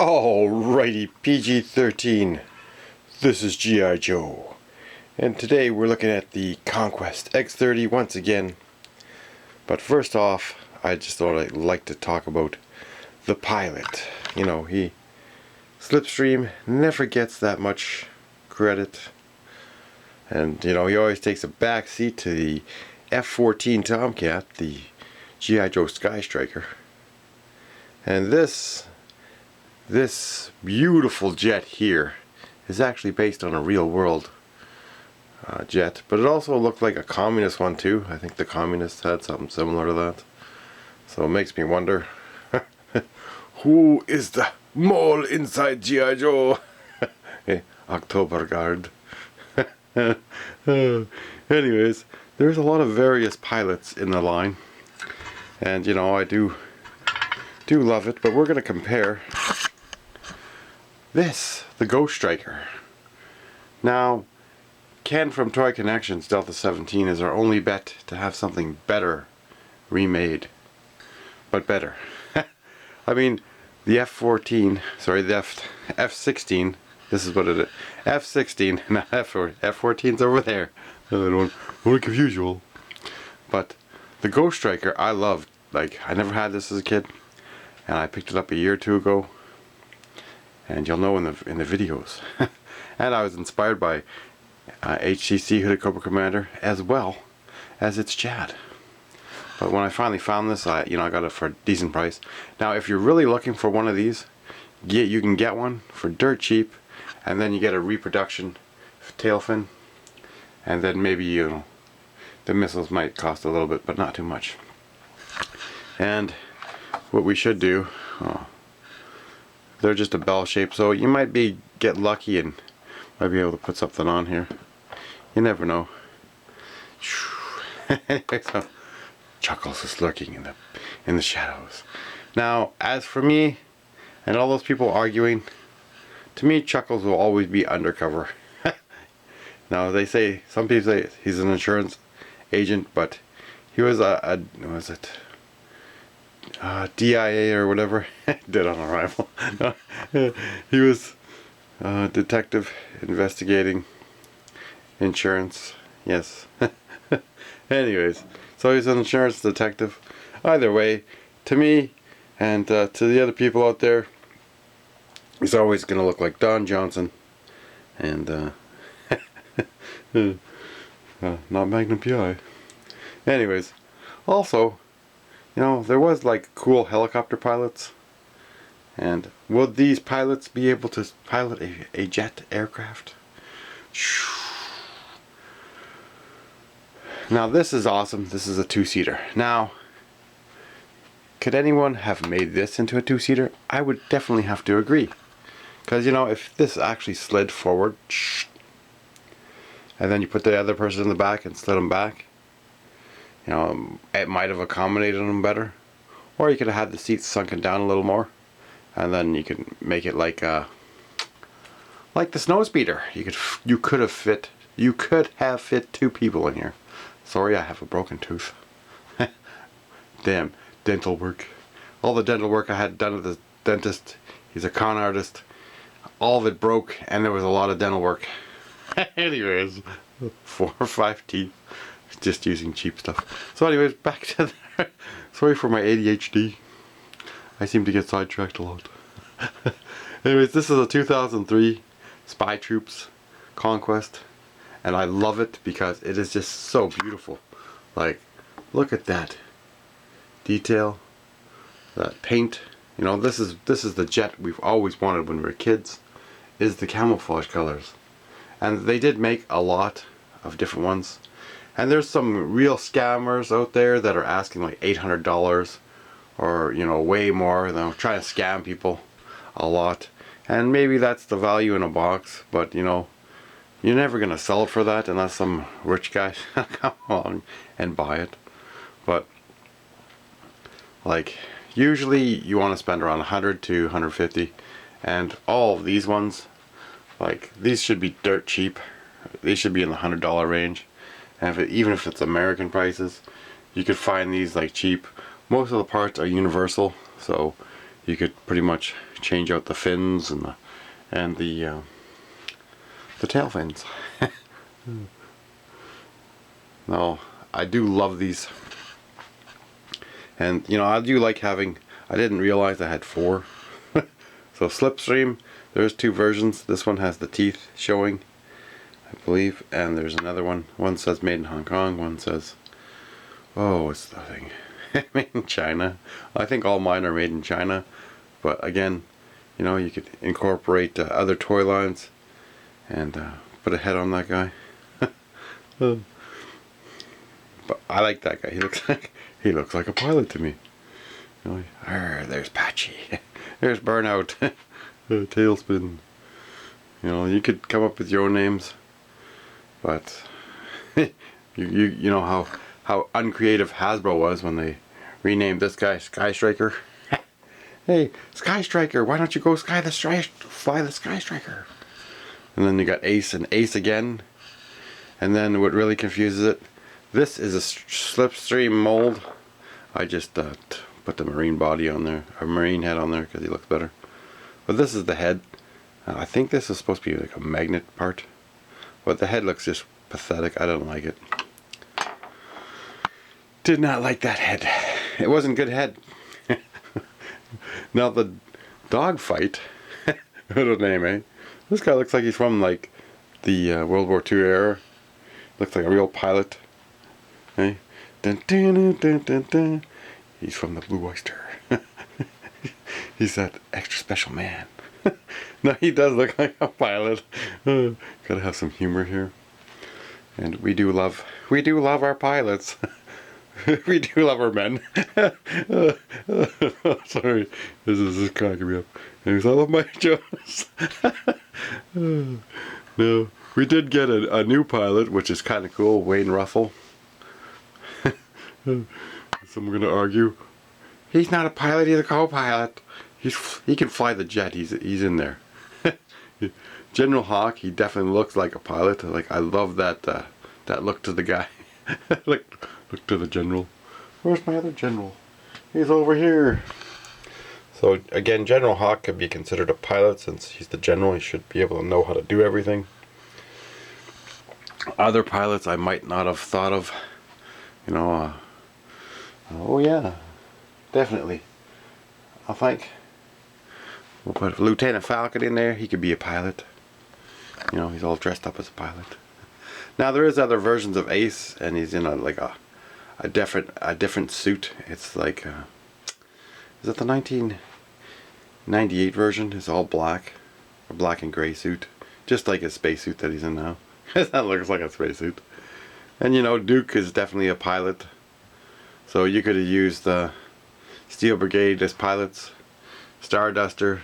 Alrighty, PG-13. This is G.I. Joe. And today we're looking at the Conquest X-30 once again. But first off, I just thought I'd like to talk about the pilot. You know, Slipstream never gets that much credit. And, you know, he always takes a back seat to the F14 Tomcat, the G.I.JoeSkyStriker. And this beautiful jet here is actually based on a real world jet, but it also looked like a communist one too. I think the communists had something similar to that. So it makes me wonder, who is the mole inside G.I. Joe? Hey, October Guard. Anyways, there's a lot of various pilots in the line, and you know, I do love it, but we're going to compare this, the GhostStriker. Now, Ken from Toy Connections Delta 17 is our only bet to have something better remade, but better. I mean, the F14, sorry, the F16, this is what it is, F16, not F14's over there, I don't want to confuse you all. But the GhostStriker I loved. Like, I never had this as a kid, and I picked it up a year or two ago, and you'll know in the videos. And I was inspired by HCC Hooded Cobra Commander as well as its Chad. But when I finally found this, I got it for a decent price. Now, if you're really looking for one of these, you can get one for dirt cheap, and then you get a reproduction tail fin, and then maybe the missiles might cost a little bit, but not too much. And what we should do, they're just a bell shape, so you might get lucky and might be able to put something on here. You never know. So, Chuckles is lurking in the shadows. Now, as for me and all those people arguing, to me Chuckles will always be undercover. Now some people say he's an insurance agent, but he was was it DIA or whatever, dead on arrival. He was detective investigating insurance. Yes. Anyways, so he's an insurance detective. Either way, to me and to the other people out there, he's always going to look like Don Johnson, and not Magnum PI. Anyways, also, you know, there was like cool helicopter pilots, and will these pilots be able to pilot a jet aircraft? Now this is awesome. This is a two-seater. Now, could anyone have made this into a two-seater? I would definitely have to agree, because you know, if this actually slid forward, and then you put the other person in the back and slid them back, you know, it might have accommodated them better. Or you could have had the seats sunken down a little more, and then you could make it like the snowspeeder. You could have fit two people in here. Sorry, I have a broken tooth. Damn, dental work. All the dental work I had done at the dentist. He's a con artist. All of it broke, and there was a lot of dental work. Anyways, 4 or 5 teeth. Just using cheap stuff. So anyways, back to there. Sorry for my ADHD. I seem to get sidetracked a lot. Anyways, this is a 2003 Spy Troops Conquest, and I love it because it is just so beautiful. Like, look at that detail, that paint. You know, this is the jet we've always wanted when we were kids, is the camouflage colors. And they did make a lot of different ones. And there's some real scammers out there that are asking like $800 or, you know, way more. You know, trying to scam people a lot. And maybe that's the value in a box, but you know, you're never going to sell it for that unless some rich guy come along and buy it. But like, usually you want to spend around 100 to 150, and all of these ones, like, these should be dirt cheap. These should be in the $100 range. And even if it's American prices, you could find these like cheap. Most of the parts are universal, so you could pretty much change out the fins and the tail fins. No, I do love these, and you know, I do like having. I didn't realize I had 4. So Slipstream, there's 2 versions. This one has the teeth showing, I believe, and there's another one. One says made in Hong Kong, one says, oh, what's the thing? Made in China. I think all mine are made in China, but again, you know, you could incorporate other toy lines and put a head on that guy. But I like that guy. He looks like a pilot to me. You know, there's Patchy. There's Burnout. Tailspin. You know, you could come up with your own names, but you know how uncreative Hasbro was when they renamed this guy SkyStriker. Hey, SkyStriker, why don't you go fly the SkyStriker? And then you got Ace and Ace again. And then what really confuses it, this is a Slipstream mold. I just put the marine body on there, a marine head on there because he looks better. But this is the head. I think this is supposed to be like a magnet part, but the head looks just pathetic. I don't like it. Did not like that head. It wasn't good head. Now the dog fight. What a name, eh? This guy looks like he's from like the World War II era. Looks like a real pilot. Eh? Dun, dun, dun, dun, dun, dun. He's from the Blue Oyster. He's that extra special man. No, he does look like a pilot. Gotta have some humor here. And we do love our pilots. We do love our men. Sorry, this is cracking me up. Anyways, I love my jokes. No, we did get a new pilot, which is kind of cool. Wayne Russell. Someone gonna argue, he's not a pilot, he's a co-pilot. He can fly the jet. He's in there. General Hawk, he definitely looks like a pilot. Like, I love that that look to the guy. look to the general. Where's my other general? He's over here. So again, General Hawk could be considered a pilot since he's the general. He should be able to know how to do everything. Other pilots I might not have thought of. You know, oh yeah, definitely. I think we'll put Lieutenant Falcon in there. He could be a pilot. You know, he's all dressed up as a pilot. Now there is other versions of Ace, and he's in a different suit. It's like is it the 1998 version? It's all black, a black and gray suit, just like his spacesuit that he's in now. That looks like a spacesuit. And you know, Duke is definitely a pilot. So you could have used the Steel Brigade as pilots. Starduster.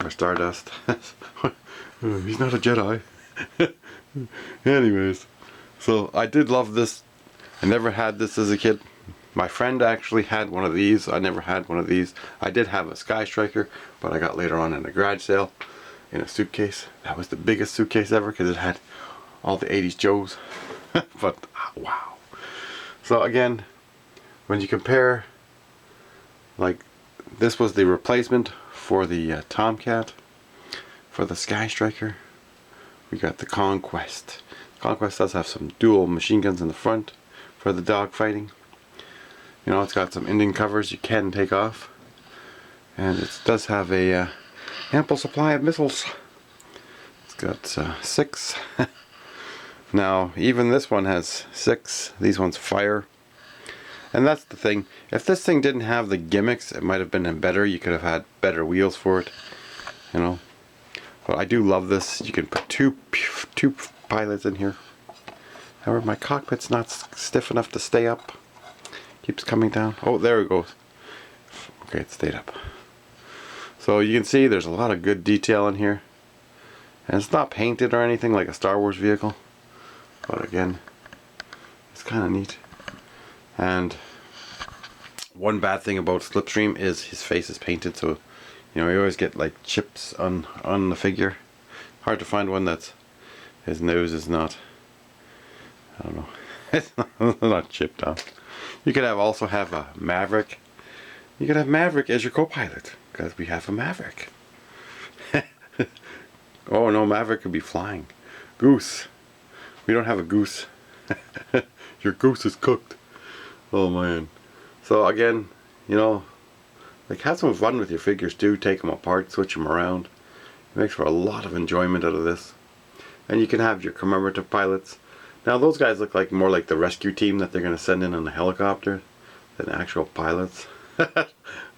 Or Stardust. He's not a Jedi. Anyways. So I did love this. I never had this as a kid. My friend actually had one of these. I never had one of these. I did have a SkyStriker, but I got later on in a garage sale in a suitcase. That was the biggest suitcase ever because it had all the 80s Joes. But wow. So again, when you compare, like, this was the replacement for the Tomcat. For the SkyStriker, we got the Conquest. Conquest does have some dual machine guns in the front for the dog fighting. You know, it's got some Indian covers you can take off, and it does have a ample supply of missiles. It's got 6. Now, even this one has 6. These ones fire. And that's the thing. If this thing didn't have the gimmicks, it might have been better. You could have had better wheels for it. You know. But I do love this. You can put two pilots in here. However, my cockpit's not stiff enough to stay up. Keeps coming down. Oh, there it goes. Okay, it stayed up. So you can see there's a lot of good detail in here. And it's not painted or anything like a Star Wars vehicle. But again, it's kind of neat. And one bad thing about Slipstream is his face is painted, so you know, you always get like chips on the figure. Hard to find one that's, his nose is not, I don't know, it's not chipped on. You could also have a Maverick You can have Maverick as your co-pilot, because we have a Maverick. Oh no, Maverick could be flying. Goose. We don't have a Goose. Your Goose is cooked. Oh man. So again, you know, like, have some fun with your figures too. Take them apart, switch them around. It makes for a lot of enjoyment out of this. And you can have your commemorative pilots. Now those guys look like more like the rescue team that they're going to send in on a helicopter than actual pilots. I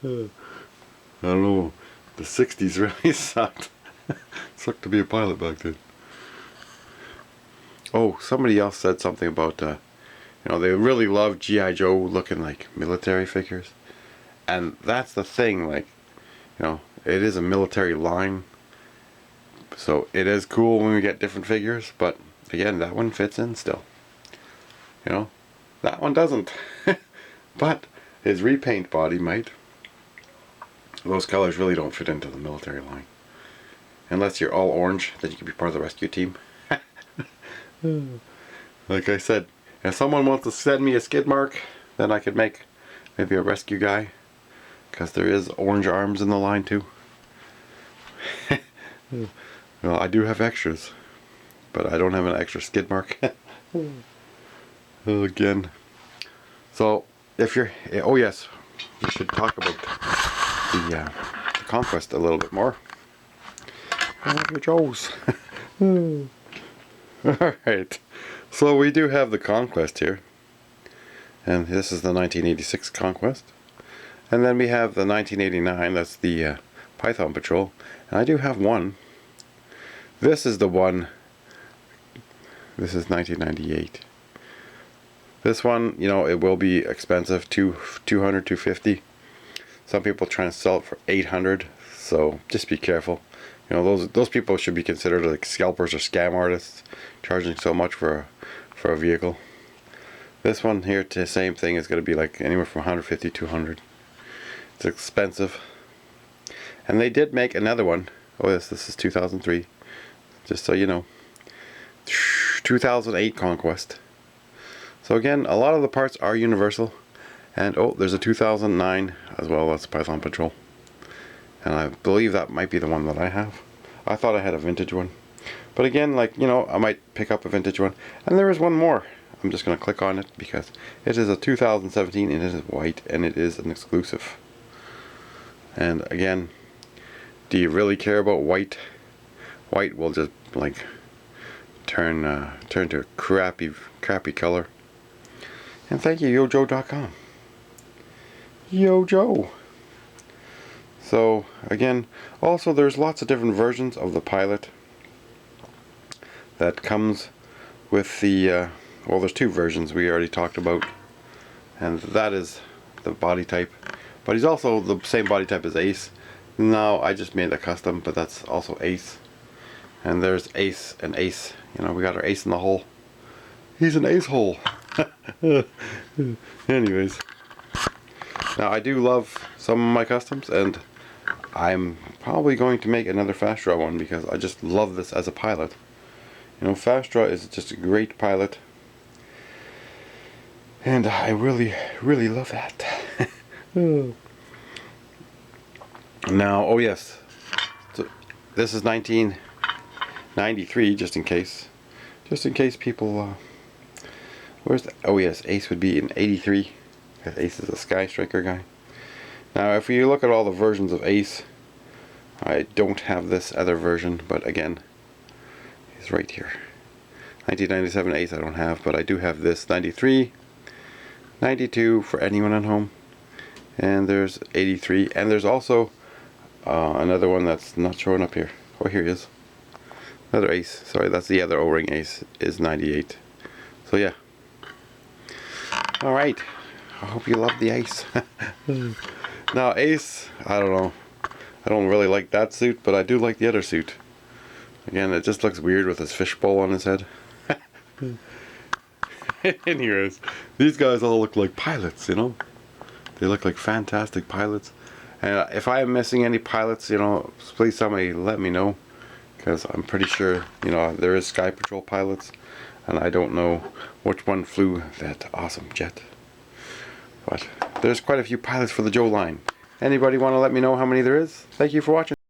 don't know. The 60s really sucked. Sucked to be a pilot back then. Oh, somebody else said something about, you know, they really love G.I. Joe looking like military figures. And that's the thing, like, you know, it is a military line. So it is cool when we get different figures, but again, that one fits in still. You know, that one doesn't. But his repaint body might. Those colors really don't fit into the military line. Unless you're all orange, then you can be part of the rescue team. Like I said, if someone wants to send me a skid mark, then I could make maybe a rescue guy. Because there is orange arms in the line too. Well, I do have extras, but I don't have an extra skid mark. Again. So, if you're... Oh yes, we should talk about the Conquest a little bit more. I love your Joes. Alright, so we do have the Conquest here. And this is the 1986 Conquest. And then we have the 1989, that's the Python Patrol. And I do have one. This is the one. This is 1998. This one, you know, it will be expensive, $200, $250. Some people trying to sell it for $800, so just be careful. You know, those people should be considered like scalpers or scam artists, charging so much for a vehicle. This one here, the same thing, is going to be like anywhere from $150 to $200. It's expensive. And they did make another one. Oh yes, this is 2003. Just so you know. 2008 Conquest. So again, a lot of the parts are universal. And oh, there's a 2009 as well. That's Python Patrol. And I believe that might be the one that I have. I thought I had a vintage one. But again, like, you know, I might pick up a vintage one. And there is one more. I'm just going to click on it because it is a 2017 and it is white and it is an exclusive. And again, do you really care about white? White will just like turn to a crappy color. And thank you, YoJoe.com. Yo Joe. So again, also there's lots of different versions of the pilot that comes with the well, there's two versions we already talked about, and that is the body type, but he's also the same body type as Ace. No, I just made a custom, but that's also Ace. And there's Ace and Ace. You know, we got our Ace in the hole. He's an Ace hole. Anyways, now I do love some of my customs, and I'm probably going to make another Fast Draw one because I just love this as a pilot. You know, Fast Draw is just a great pilot, and I really, really love that. Now, oh yes, so this is 1993, just in case people, where's the, oh yes, Ace would be in 83, because Ace is a SkyStriker guy. Now, if you look at all the versions of Ace, I don't have this other version, but again, he's right here. 1997 Ace I don't have, but I do have this 93, 92 for anyone at home, and there's 83, and there's also another one that's not showing up here. Oh, here he is. Another Ace. Sorry, that's the other O-ring Ace, is 98. So yeah. Alright. I hope you love the Ace. Now Ace, I don't know. I don't really like that suit, but I do like the other suit. Again, it just looks weird with his fishbowl on his head. Anyways, these guys all look like pilots, you know. They look like fantastic pilots. And if I am missing any pilots, you know, please somebody let me know, because I'm pretty sure, you know, there is Sky Patrol pilots, and I don't know which one flew that awesome jet. But there's quite a few pilots for the Joe line. Anybody want to let me know how many there is? Thank you for watching.